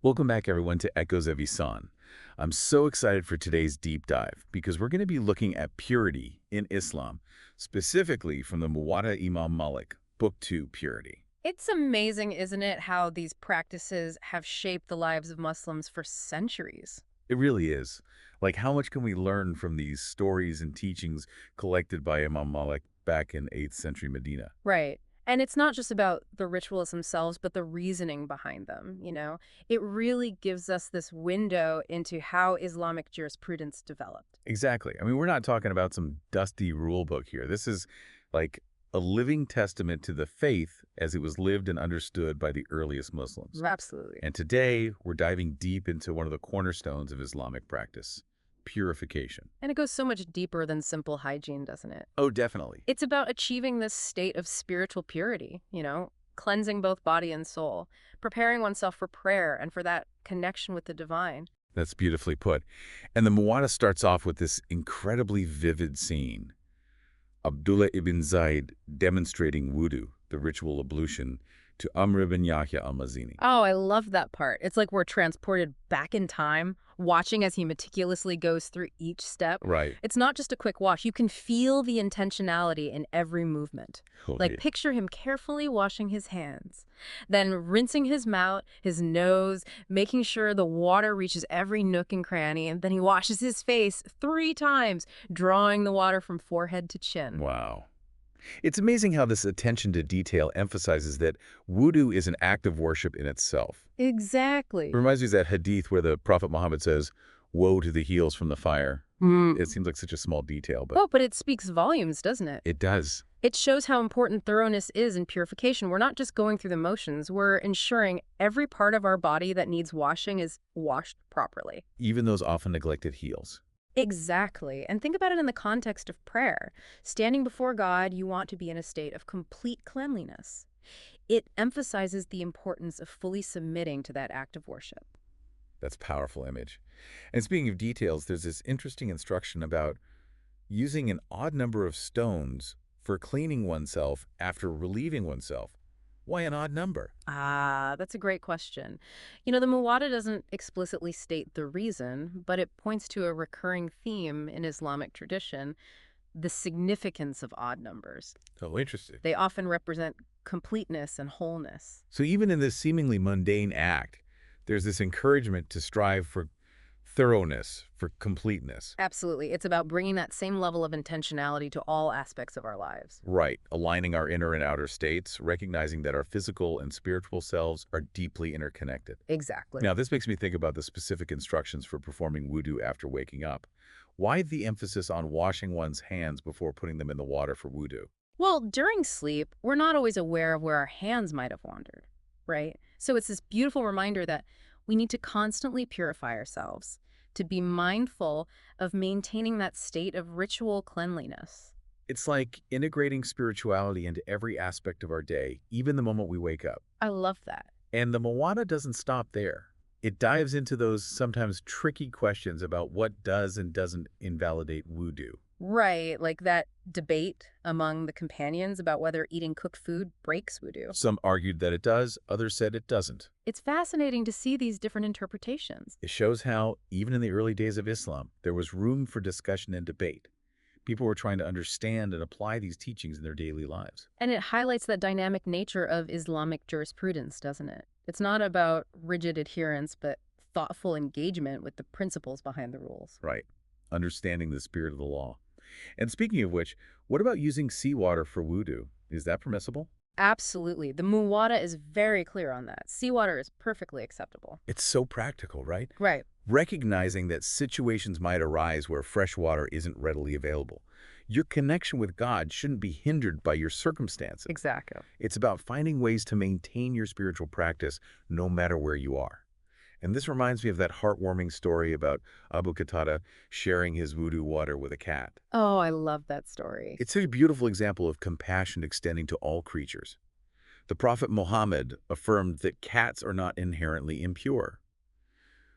Welcome back, everyone, to Echoes of Ihsan. I'm so excited for today's deep dive because we're going to be looking at purity in Islam, specifically from the Muwatta Imam Malik, Book 2, Purity. It's amazing, isn't it, how these practices have shaped the lives of Muslims for centuries. It really is. Like, how much can we learn from these stories and teachings collected by Imam Malik back in 8th century Medina? Right. And it's not just about the rituals themselves, but the reasoning behind them. It really gives us this window into how Islamic jurisprudence developed. Exactly. I mean, we're not talking about some dusty rule book here. This is like a living testament to the faith as it was lived and understood by the earliest Muslims. Absolutely. And today, we're diving deep into one of the cornerstones of Islamic practice, purification. And it goes so much deeper than simple hygiene, doesn't it? Oh, definitely. It's about achieving this state of spiritual purity, cleansing both body and soul, preparing oneself for prayer and for that connection with the divine. That's beautifully put. And the Muwatta starts off with this incredibly vivid scene. Abdullah ibn Zayd demonstrating wudu, the ritual ablution, to Amr ibn Yahya al-Mazini. Oh, I love that part. It's like we're transported back in time, watching as he meticulously goes through each step. Right. It's not just a quick wash. You can feel the intentionality in every movement. Oh, Like yeah. picture him carefully washing his hands, then rinsing his mouth, his nose, making sure the water reaches every nook and cranny, and then he washes his face 3 times, drawing the water from forehead to chin. Wow. It's amazing how this attention to detail emphasizes that wudu is an act of worship in itself. Exactly. It reminds me of that hadith where the Prophet Muhammad says, "Woe to the heels from the fire." It seems like such a small detail, but Oh, but it speaks volumes, doesn't it? it does. It shows how important thoroughness is in purification. We're not just going through the motions. We're ensuring every part of our body that needs washing is washed properly. Even those often neglected heels. Exactly. And think about it in the context of prayer. Standing before God, you want to be in a state of complete cleanliness. It emphasizes the importance of fully submitting to that act of worship. That's a powerful image. And speaking of details, there's this interesting instruction about using an odd number of stones for cleaning oneself after relieving oneself. Why an odd number? Ah, that's a great question. The Muwatta doesn't explicitly state the reason, but it points to a recurring theme in Islamic tradition, the significance of odd numbers. Oh, interesting. They often represent completeness and wholeness. So even in this seemingly mundane act, there's this encouragement to strive for thoroughness, for completeness. Absolutely. It's about bringing that same level of intentionality to all aspects of our lives. Right, aligning our inner and outer states, recognizing that our physical and spiritual selves are deeply interconnected. Exactly. Now, this makes me think about the specific instructions for performing wudu after waking up. Why the emphasis on washing one's hands before putting them in the water for wudu? Well, during sleep, we're not always aware of where our hands might have wandered, right? So it's this beautiful reminder that we need to constantly purify ourselves, to be mindful of maintaining that state of ritual cleanliness. It's like integrating spirituality into every aspect of our day, even the moment we wake up. I love that. And the Muwatta doesn't stop there. It dives into those sometimes tricky questions about what does and doesn't invalidate wudu. Right, like that debate among the companions about whether eating cooked food breaks wudu. Some argued that it does, others said it doesn't. It's fascinating to see these different interpretations. It shows how, even in the early days of Islam, there was room for discussion and debate. People were trying to understand and apply these teachings in their daily lives. And it highlights that dynamic nature of Islamic jurisprudence, doesn't it? It's not about rigid adherence, but thoughtful engagement with the principles behind the rules. Right. Understanding the spirit of the law. And speaking of which, what about using seawater for wudu? Is that permissible? Absolutely. The Muwatta is very clear on that. Seawater is perfectly acceptable. It's so practical, right? Right. Recognizing that situations might arise where fresh water isn't readily available. Your connection with God shouldn't be hindered by your circumstances. Exactly. It's about finding ways to maintain your spiritual practice no matter where you are. And this reminds me of that heartwarming story about Abu Qatada sharing his wudu water with a cat. Oh, I love that story. It's a beautiful example of compassion extending to all creatures. The Prophet Muhammad affirmed that cats are not inherently impure.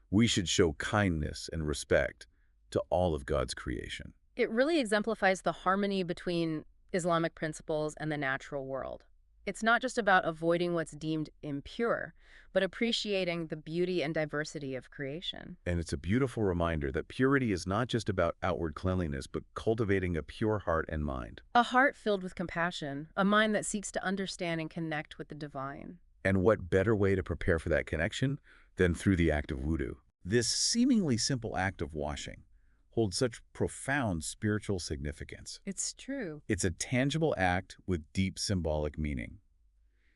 We should show kindness and respect to all of God's creation. It really exemplifies the harmony between Islamic principles and the natural world. It's not just about avoiding what's deemed impure, but appreciating the beauty and diversity of creation. And it's a beautiful reminder that purity is not just about outward cleanliness, but cultivating a pure heart and mind. A heart filled with compassion, a mind that seeks to understand and connect with the divine. And what better way to prepare for that connection than through the act of wudu? This seemingly simple act of washing holds such profound spiritual significance. It's true. It's a tangible act with deep symbolic meaning,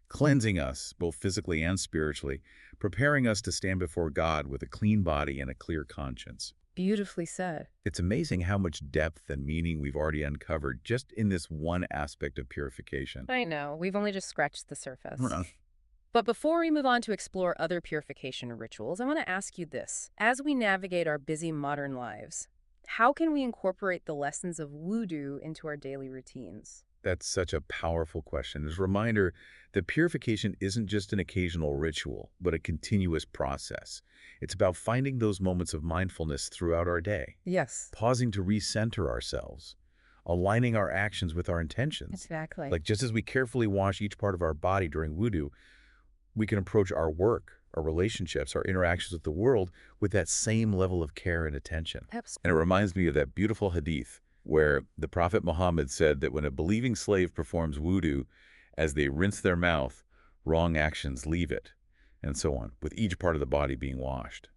cleansing us both physically and spiritually, preparing us to stand before God with a clean body and a clear conscience. Beautifully said. It's amazing how much depth and meaning we've already uncovered just in this one aspect of purification. I know, we've only just scratched the surface. Uh-uh. But before we move on to explore other purification rituals, I want to ask you this. As we navigate our busy modern lives, how can we incorporate the lessons of wudu into our daily routines? That's such a powerful question. It's a reminder that purification isn't just an occasional ritual, but a continuous process. It's about finding those moments of mindfulness throughout our day, Yes. pausing to recenter ourselves, aligning our actions with our intentions. Exactly. Like just as we carefully wash each part of our body during wudu, we can approach our work, our relationships, our interactions with the world with that same level of care and attention. Absolutely. And it reminds me of that beautiful hadith where the Prophet Muhammad said that when a believing slave performs wudu, as they rinse their mouth, wrong actions leave it, and so on, with each part of the body being washed.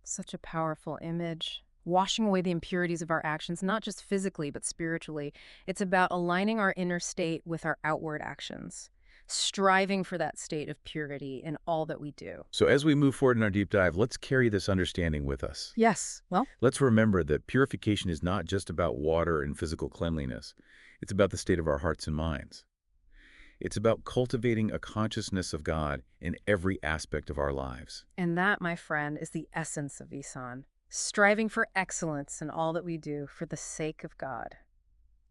Such a powerful image. Washing away the impurities of our actions, not just physically, but spiritually. It's about aligning our inner state with our outward actions, striving for that state of purity in all that we do. So as we move forward in our deep dive, let's carry this understanding with us. Yes. Well, Let's remember that purification is not just about water and physical cleanliness. It's about the state of our hearts and minds. It's about cultivating a consciousness of God in every aspect of our lives. and that, my friend, is the essence of Ihsan. Striving for excellence in all that we do for the sake of God.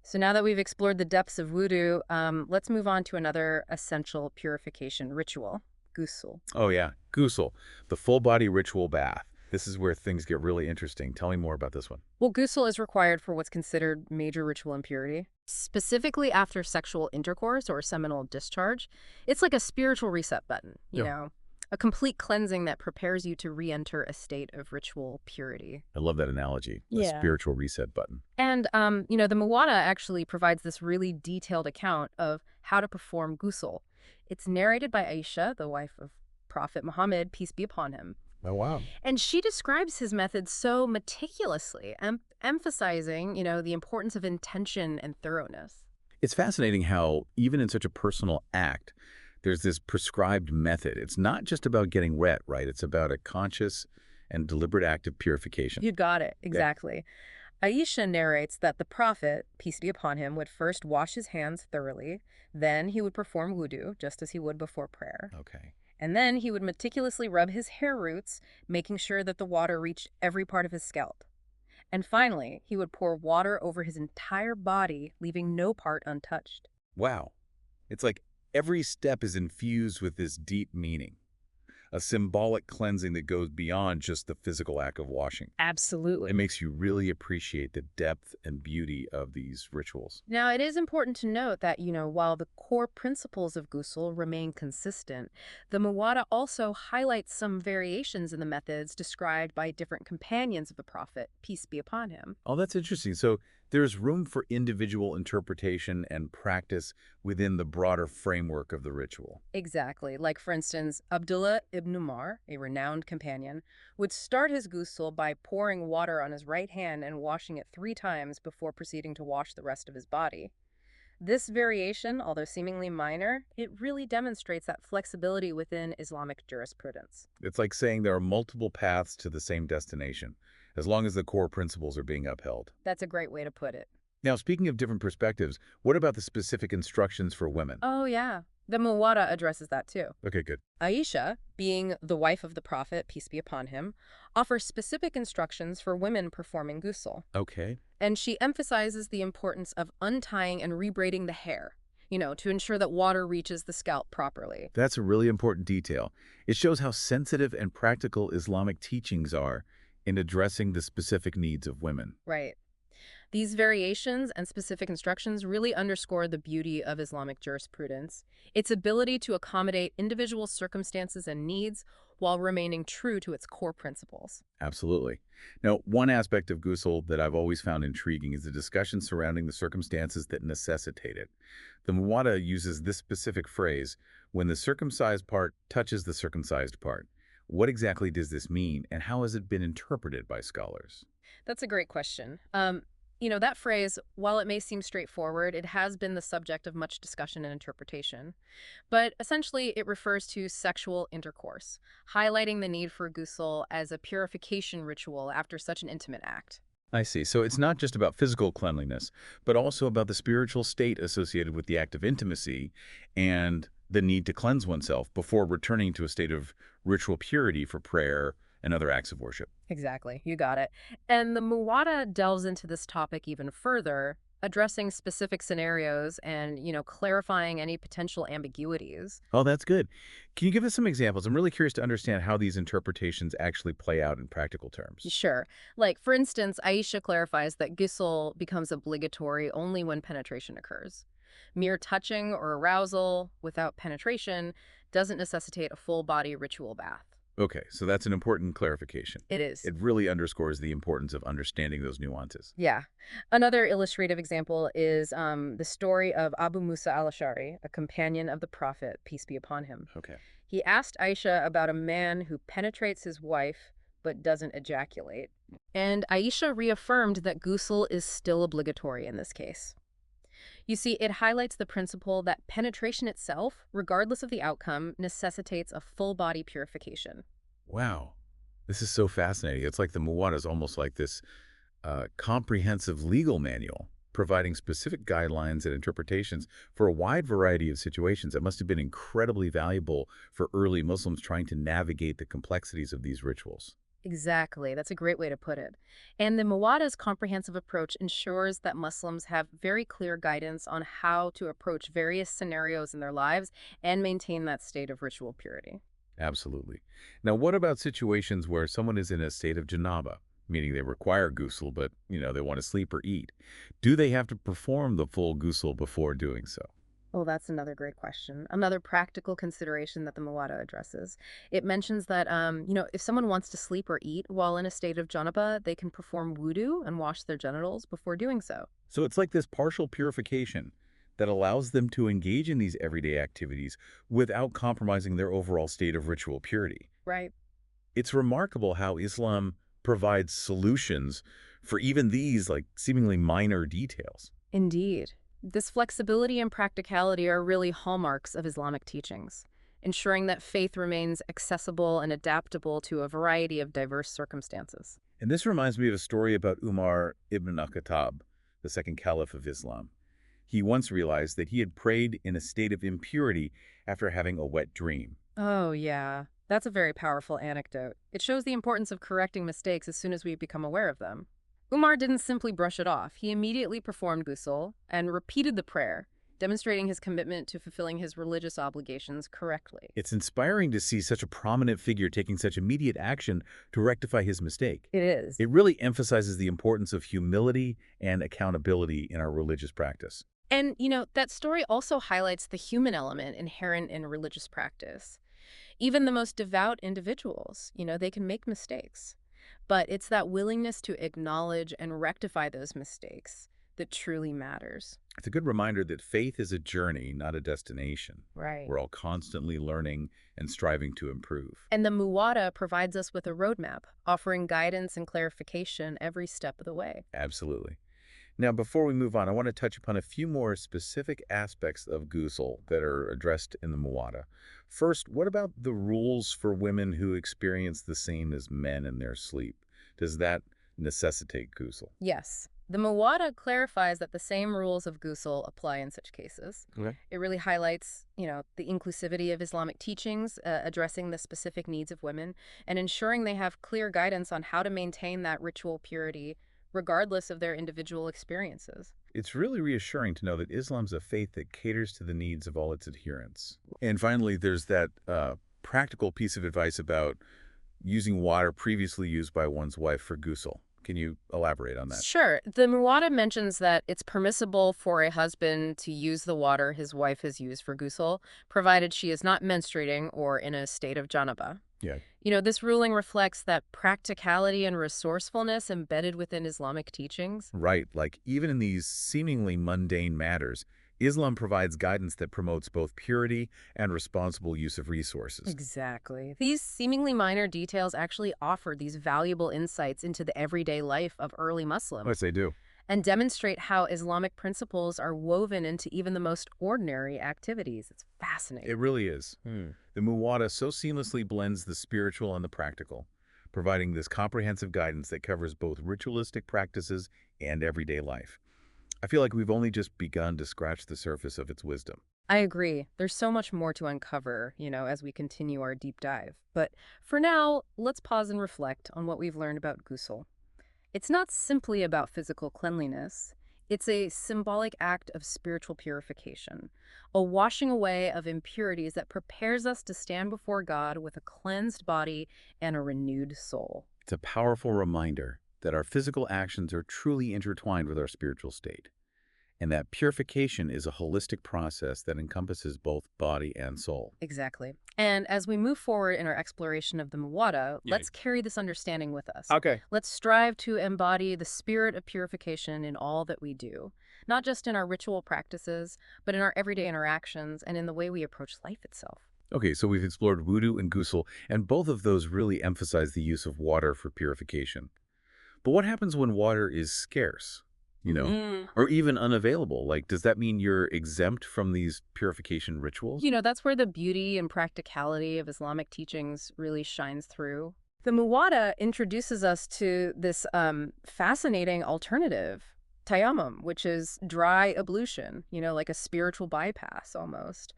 So now that we've explored the depths of wudu, let's move on to another essential purification ritual, ghusl. Oh yeah, ghusl, the full-body ritual bath. This is where things get really interesting. Tell me more about this one. Well, ghusl is required for what's considered major ritual impurity. Specifically after sexual intercourse or seminal discharge, it's like a spiritual reset button, you Yeah. know, a complete cleansing that prepares you to re-enter a state of ritual purity. I love that analogy, a Yeah. spiritual reset button. And, the Muwatta actually provides this really detailed account of how to perform ghusl. It's narrated by Aisha, the wife of Prophet Muhammad, peace be upon him. Oh, wow. And she describes his method so meticulously, emphasizing, the importance of intention and thoroughness. It's fascinating how, even in such a personal act, there's this prescribed method. It's not just about getting wet, right? It's about a conscious and deliberate act of purification. You got it, exactly. Aisha narrates that the Prophet, peace be upon him, would first wash his hands thoroughly, then he would perform wudu, just as he would before prayer. Okay. And then he would meticulously rub his hair roots, making sure that the water reached every part of his scalp. And finally, he would pour water over his entire body, leaving no part untouched. Wow. It's like every step is infused with this deep meaning, a symbolic cleansing that goes beyond just the physical act of washing. Absolutely. It makes you really appreciate the depth and beauty of these rituals. Now, it is important to note that, while the core principles of ghusl remain consistent, the Muwatta also highlights some variations in the methods described by different companions of the Prophet, peace be upon him. Oh, that's interesting. So there's room for individual interpretation and practice within the broader framework of the ritual. Exactly. Like, for instance, Abdullah ibn Umar, a renowned companion, would start his ghusl by pouring water on his right hand and washing it 3 times before proceeding to wash the rest of his body. This variation, although seemingly minor, it really demonstrates that flexibility within Islamic jurisprudence. It's like saying there are multiple paths to the same destination, as long as the core principles are being upheld. That's a great way to put it. Now, speaking of different perspectives, what about the specific instructions for women? Oh, yeah. The Muwatta addresses that too. Okay, good. Aisha, being the wife of the Prophet, peace be upon him, offers specific instructions for women performing ghusl. Okay. And she emphasizes the importance of untying and rebraiding the hair, to ensure that water reaches the scalp properly. That's a really important detail. It shows how sensitive and practical Islamic teachings are in addressing the specific needs of women. Right. These variations and specific instructions really underscore the beauty of Islamic jurisprudence, its ability to accommodate individual circumstances and needs while remaining true to its core principles. Absolutely. Now, one aspect of ghusl that I've always found intriguing is the discussion surrounding the circumstances that necessitate it. The Muwatta uses this specific phrase, when the circumcised part touches the circumcised part. What exactly does this mean, and how has it been interpreted by scholars? That's a great question. That phrase, while it may seem straightforward, it has been the subject of much discussion and interpretation. But essentially, it refers to sexual intercourse, highlighting the need for ghusl as a purification ritual after such an intimate act. I see. So it's not just about physical cleanliness, but also about the spiritual state associated with the act of intimacy and the need to cleanse oneself before returning to a state of ritual purity for prayer and other acts of worship. Exactly, you got it. And the Muwatta delves into this topic even further, addressing specific scenarios and, clarifying any potential ambiguities. Oh, that's good. Can you give us some examples? I'm really curious to understand how these interpretations actually play out in practical terms. Sure. Like, for instance, Aisha clarifies that ghusl becomes obligatory only when penetration occurs. Mere touching or arousal without penetration doesn't necessitate a full-body ritual bath. Okay, so that's an important clarification. It is. It really underscores the importance of understanding those nuances. Yeah. Another illustrative example is the story of Abu Musa al-Ash'ari, a companion of the Prophet, peace be upon him. Okay. He asked Aisha about a man who penetrates his wife but doesn't ejaculate. And Aisha reaffirmed that ghusl is still obligatory in this case. You see, it highlights the principle that penetration itself, regardless of the outcome, necessitates a full-body purification. Wow. This is so fascinating. It's like the Muwatta is almost like this comprehensive legal manual, providing specific guidelines and interpretations for a wide variety of situations that must have been incredibly valuable for early Muslims trying to navigate the complexities of these rituals. Exactly. That's a great way to put it. And the Muwatta's comprehensive approach ensures that Muslims have very clear guidance on how to approach various scenarios in their lives and maintain that state of ritual purity. Absolutely. Now, what about situations where someone is in a state of janaba, meaning they require ghusl, but, they want to sleep or eat? Do they have to perform the full ghusl before doing so? Oh, that's another great question. Another practical consideration that the Muwatta addresses. It mentions that, if someone wants to sleep or eat while in a state of janaba, they can perform wudu and wash their genitals before doing so. So it's like this partial purification that allows them to engage in these everyday activities without compromising their overall state of ritual purity. Right. It's remarkable how Islam provides solutions for even these, like, seemingly minor details. Indeed. This flexibility and practicality are really hallmarks of Islamic teachings, ensuring that faith remains accessible and adaptable to a variety of diverse circumstances. And this reminds me of a story about Umar ibn al-Khattab, the second caliph of Islam. He once realized that he had prayed in a state of impurity after having a wet dream. Oh, yeah. That's a very powerful anecdote. It shows the importance of correcting mistakes as soon as we become aware of them. Umar didn't simply brush it off. He immediately performed ghusl and repeated the prayer, demonstrating his commitment to fulfilling his religious obligations correctly. It's inspiring to see such a prominent figure taking such immediate action to rectify his mistake. It is. It really emphasizes the importance of humility and accountability in our religious practice. And, that story also highlights the human element inherent in religious practice. Even the most devout individuals, they can make mistakes. But it's that willingness to acknowledge and rectify those mistakes that truly matters. It's a good reminder that faith is a journey, not a destination. Right. We're all constantly learning and striving to improve. And the Muwatta provides us with a roadmap, offering guidance and clarification every step of the way. Absolutely. Now, before we move on, I want to touch upon a few more specific aspects of ghusl that are addressed in the Muwatta. First, what about the rules for women who experience the same as men in their sleep? Does that necessitate ghusl? Yes. The Muwatta clarifies that the same rules of ghusl apply in such cases. Okay. It really highlights, the inclusivity of Islamic teachings, addressing the specific needs of women, and ensuring they have clear guidance on how to maintain that ritual purity regardless of their individual experiences. It's really reassuring to know that Islam's a faith that caters to the needs of all its adherents. And finally, there's that practical piece of advice about using water previously used by one's wife for ghusl. Can you elaborate on that? Sure. The Muwatta mentions that it's permissible for a husband to use the water his wife has used for ghusl, provided she is not menstruating or in a state of janaba. Yeah. This ruling reflects that practicality and resourcefulness embedded within Islamic teachings. Right, like even in these seemingly mundane matters, Islam provides guidance that promotes both purity and responsible use of resources. Exactly. These seemingly minor details actually offer these valuable insights into the everyday life of early Yes, Muslims they do. and demonstrate how Islamic principles are woven into even the most ordinary activities. It's fascinating. It really is. The Muwatta so seamlessly blends the spiritual and the practical, providing this comprehensive guidance that covers both ritualistic practices and everyday life. I feel like we've only just begun to scratch the surface of its wisdom. I agree. There's so much more to uncover, as we continue our deep dive. But for now, let's pause and reflect on what we've learned about ghusl. It's not simply about physical cleanliness. It's a symbolic act of spiritual purification, a washing away of impurities that prepares us to stand before God with a cleansed body and a renewed soul. It's a powerful reminder that our physical actions are truly intertwined with our spiritual state, and that purification is a holistic process that encompasses both body and soul. Exactly. And as we move forward in our exploration of the Muwatta, Yeah. let's carry this understanding with us. Okay. Let's strive to embody the spirit of purification in all that we do, not just in our ritual practices, but in our everyday interactions and in the way we approach life itself. Okay, so we've explored wudu and ghusl, and both of those really emphasize the use of water for purification. But what happens when water is scarce, or even unavailable? Like, does that mean you're exempt from these purification rituals? That's where the beauty and practicality of Islamic teachings really shines through. The Muwatta introduces us to this fascinating alternative, tayammum, which is dry ablution, like a spiritual bypass almost.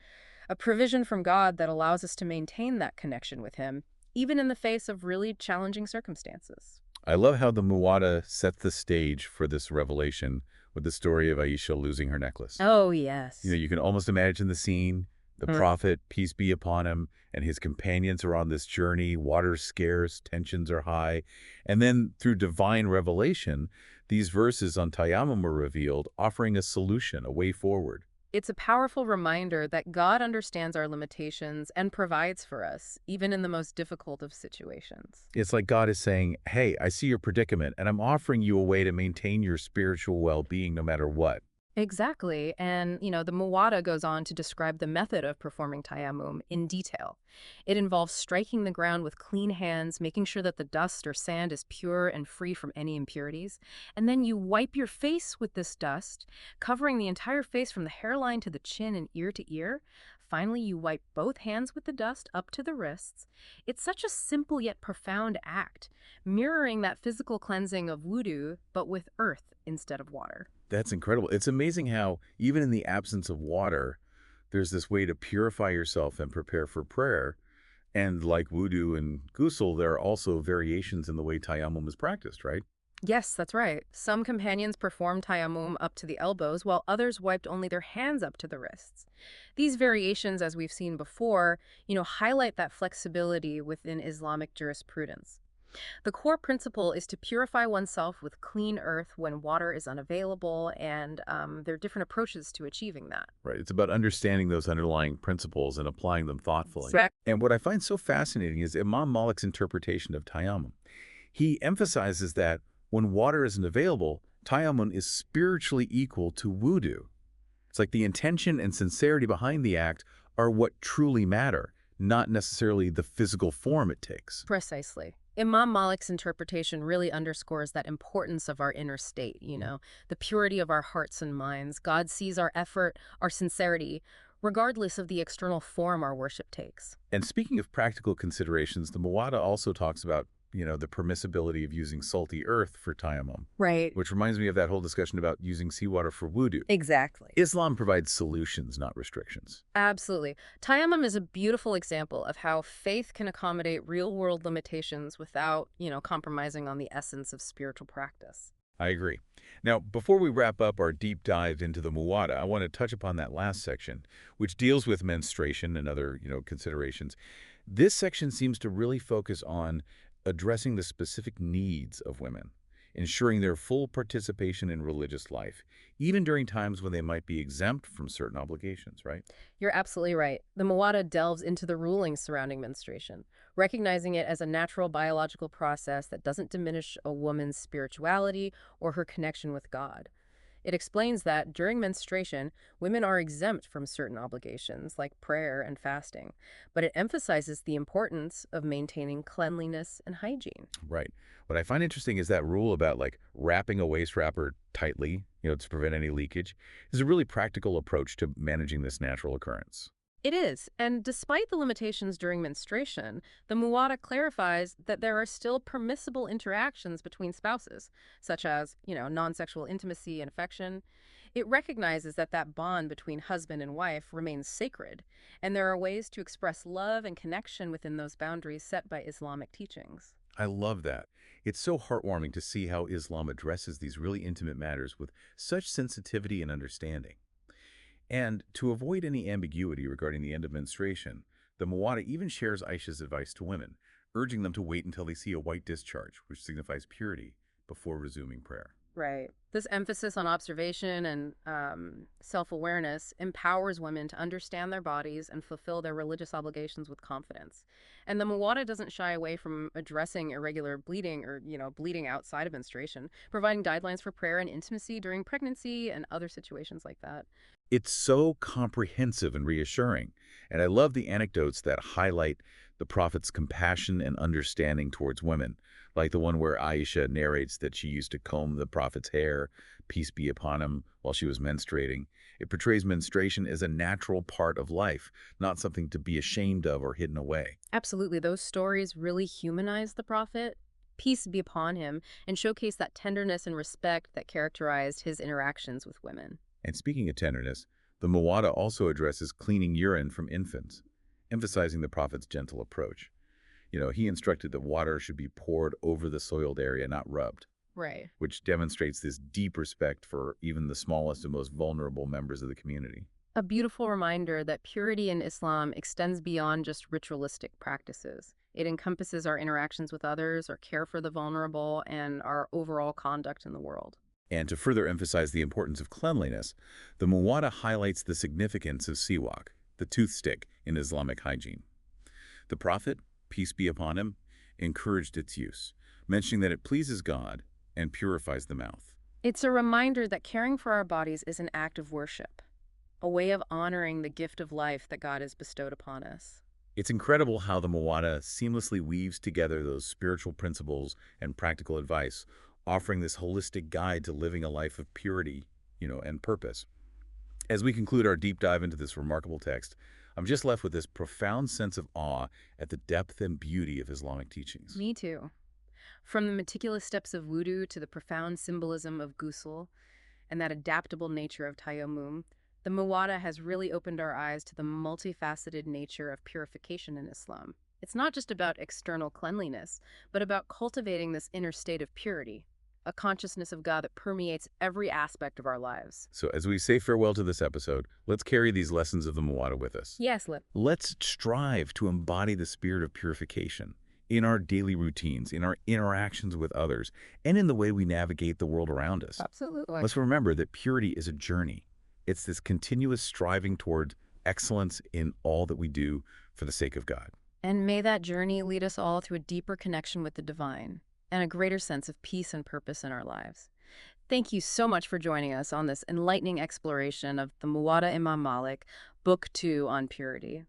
A provision from God that allows us to maintain that connection with Him, even in the face of really challenging circumstances. I love how the Muwatta sets the stage for this revelation with the story of Aisha losing her necklace. Oh, yes. You can almost imagine the scene. The prophet, peace be upon him, and his companions are on this journey. Water's scarce, tensions are high. And then through divine revelation, these verses on tayammum were revealed, offering a solution, a way forward. It's a powerful reminder that God understands our limitations and provides for us, even in the most difficult of situations. It's like God is saying, hey, I see your predicament, and I'm offering you a way to maintain your spiritual well-being no matter what. Exactly. And, the Muwatta goes on to describe the method of performing tayammum in detail. It involves striking the ground with clean hands, making sure that the dust or sand is pure and free from any impurities. And then you wipe your face with this dust, covering the entire face from the hairline to the chin and ear to ear. Finally, you wipe both hands with the dust up to the wrists. It's such a simple yet profound act, mirroring that physical cleansing of wudu, but with earth instead of water. That's incredible. It's amazing how, even in the absence of water, there's this way to purify yourself and prepare for prayer. And like wudu and ghusl, there are also variations in the way tayammum is practiced, right? Yes, that's right. Some companions performed tayammum up to the elbows, while others wiped only their hands up to the wrists. These variations, as we've seen before, highlight that flexibility within Islamic jurisprudence. The core principle is to purify oneself with clean earth when water is unavailable, and there are different approaches to achieving that. Right. It's about understanding those underlying principles and applying them thoughtfully. Right. And what I find so fascinating is Imam Malik's interpretation of tayammum. He emphasizes that when water isn't available, tayammum is spiritually equal to wudu. It's like the intention and sincerity behind the act are what truly matter, not necessarily the physical form it takes. Precisely. Imam Malik's interpretation really underscores that importance of our inner state, the purity of our hearts and minds. God sees our effort, our sincerity, regardless of the external form our worship takes. And speaking of practical considerations, the Muwatta also talks about the permissibility of using salty earth for tayammum. Right. Which reminds me of that whole discussion about using seawater for wudu. Exactly. Islam provides solutions, not restrictions. Absolutely. Tayammum is a beautiful example of how faith can accommodate real-world limitations without, compromising on the essence of spiritual practice. I agree. Now, before we wrap up our deep dive into the Muwatta, I want to touch upon that last section, which deals with menstruation and other, considerations. This section seems to really focus on addressing the specific needs of women. ensuring their full participation in religious life, even during times when they might be exempt from certain obligations, right? You're absolutely right. The Muwatta delves into the rulings surrounding menstruation, recognizing it as a natural biological process that doesn't diminish a woman's spirituality or her connection with God. It explains that during menstruation, women are exempt from certain obligations like prayer and fasting, but it emphasizes the importance of maintaining cleanliness and hygiene. Right. What I find interesting is that rule about like wrapping a waist wrapper tightly, to prevent any leakage, is a really practical approach to managing this natural occurrence. It is, and despite the limitations during menstruation, the Muwatta clarifies that there are still permissible interactions between spouses, such as, non-sexual intimacy and affection. It recognizes that bond between husband and wife remains sacred, and there are ways to express love and connection within those boundaries set by Islamic teachings. I love that. It's so heartwarming to see how Islam addresses these really intimate matters with such sensitivity and understanding. And to avoid any ambiguity regarding the end of menstruation, the Muwatta even shares Aisha's advice to women, urging them to wait until they see a white discharge, which signifies purity, before resuming prayer. Right. This emphasis on observation and self-awareness empowers women to understand their bodies and fulfill their religious obligations with confidence. And the Muwatta doesn't shy away from addressing irregular bleeding or, bleeding outside of menstruation, providing guidelines for prayer and intimacy during pregnancy and other situations like that. It's so comprehensive and reassuring, and I love the anecdotes that highlight the Prophet's compassion and understanding towards women, like the one where Aisha narrates that she used to comb the Prophet's hair, peace be upon him, while she was menstruating. It portrays menstruation as a natural part of life, not something to be ashamed of or hidden away. Absolutely. Those stories really humanize the Prophet, peace be upon him, and showcase that tenderness and respect that characterized his interactions with women. And speaking of tenderness, the Muwatta also addresses cleaning urine from infants, emphasizing the Prophet's gentle approach. He instructed that water should be poured over the soiled area, not rubbed, Right. which demonstrates this deep respect for even the smallest and most vulnerable members of the community. A beautiful reminder that purity in Islam extends beyond just ritualistic practices. It encompasses our interactions with others, our care for the vulnerable, and our overall conduct in the world. And to further emphasize the importance of cleanliness, the Muwatta highlights the significance of siwak, the toothstick in Islamic hygiene. The Prophet, peace be upon him, encouraged its use, mentioning that it pleases God and purifies the mouth. It's a reminder that caring for our bodies is an act of worship, a way of honoring the gift of life that God has bestowed upon us. It's incredible how the Muwatta seamlessly weaves together those spiritual principles and practical advice, offering this holistic guide to living a life of purity, and purpose. As we conclude our deep dive into this remarkable text, I'm just left with this profound sense of awe at the depth and beauty of Islamic teachings. Me too. From the meticulous steps of wudu to the profound symbolism of ghusl and that adaptable nature of tayammum, the Muwatta has really opened our eyes to the multifaceted nature of purification in Islam. It's not just about external cleanliness, but about cultivating this inner state of purity, a consciousness of God that permeates every aspect of our lives. So as we say farewell to this episode, let's carry these lessons of the Muwatta with us. Yes, Lip. Let's strive to embody the spirit of purification in our daily routines, in our interactions with others, and in the way we navigate the world around us. Absolutely. Let's remember that purity is a journey. It's this continuous striving toward excellence in all that we do for the sake of God. And may that journey lead us all to a deeper connection with the divine and a greater sense of peace and purpose in our lives. Thank you so much for joining us on this enlightening exploration of the Muwatta Imam Malik, Book 2 on Purity.